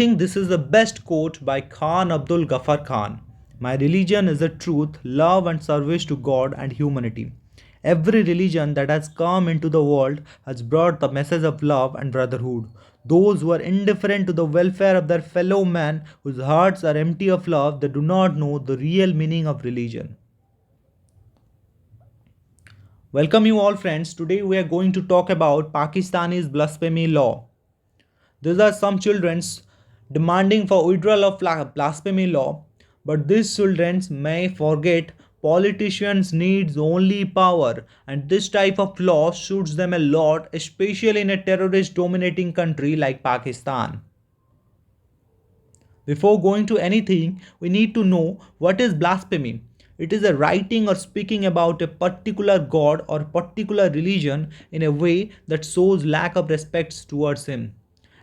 think this is the best quote by Khan Abdul Ghaffar Khan. My religion is the truth, love, and service to God and humanity. Every religion that has come into the world has brought the message of love and brotherhood. Those who are indifferent to the welfare of their fellow man, whose hearts are empty of love, they do not know the real meaning of religion. Welcome you all friends. Today we are going to talk about Pakistani's blasphemy law. These are some children's demanding for withdrawal of blasphemy law, but these children may forget politicians needs only power, and this type of law suits them a lot, especially in a terrorist dominating country like Pakistan. Before going to anything, we need to know what is blasphemy. It is a writing or speaking about a particular god or particular religion in a way that shows lack of respect towards him.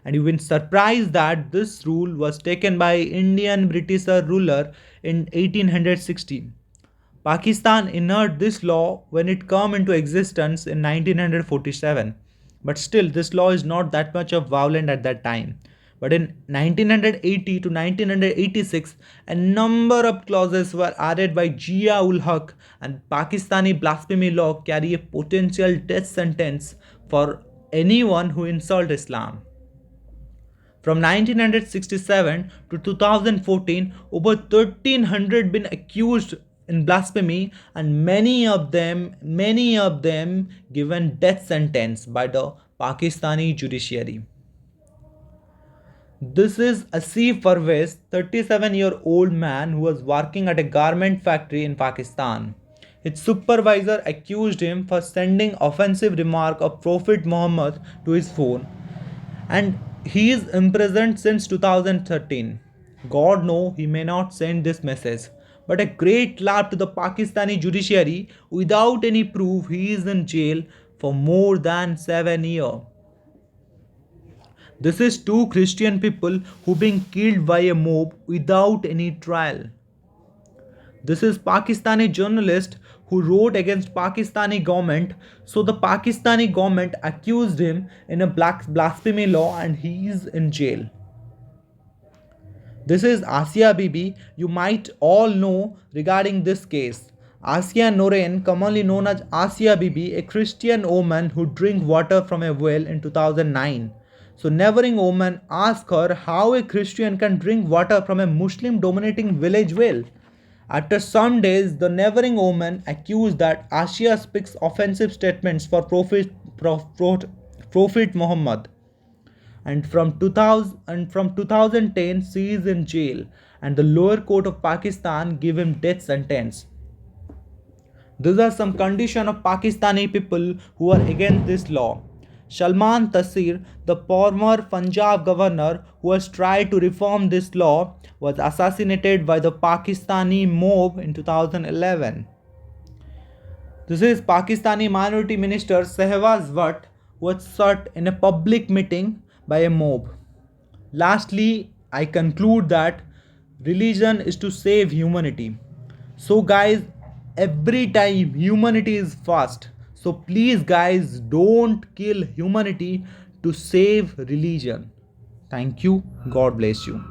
And you've been surprised that this rule was taken by Indian British ruler in 1816. Pakistan enacted this law when it came into existence in 1947. But still, this law is not that much of violent at that time. But in 1980 to 1986, a number of clauses were added by Jia ul Haq, and Pakistani blasphemy law carry a potential death sentence for anyone who insults Islam. From 1967 to 2014, over 1300 been accused in blasphemy, and many of them given death sentence by the Pakistani judiciary. This is Asif Parvez, 37-year-old man who was working at a garment factory in Pakistan. His supervisor accused him for sending offensive remark of Prophet Muhammad to his phone, and he is imprisoned since 2013. God know he may not send this message, but a great clap to the Pakistani judiciary. Without any proof, he is in jail for more than 7 years. This is two Christian people who being killed by a mob without any trial. This is Pakistani journalist who wrote against Pakistani government. So the Pakistani government accused him in a blasphemy law and he is in jail. This is Asia Bibi. You might all know regarding this case. Asia Noren, commonly known as Asia Bibi, a Christian woman who drank water from a well in 2009. So neighboring woman asked her how a Christian can drink water from a Muslim dominating village well. After some days, the neighboring woman accused that Asia speaks offensive statements for Prophet Muhammad. And from 2010, she is in jail, and the lower court of Pakistan gave him death sentence. These are some conditions of Pakistani people who are against this law. Salman Taseer, the former Punjab governor who has tried to reform this law, was assassinated by the Pakistani mob in 2011. This is Pakistani Minority Minister Shehbaz Bhatt was shot in a public meeting by a mob. Lastly, I conclude that religion is to save humanity. So, guys, every time humanity is first. So, please, guys, don't kill humanity to save religion. Thank you. God bless you.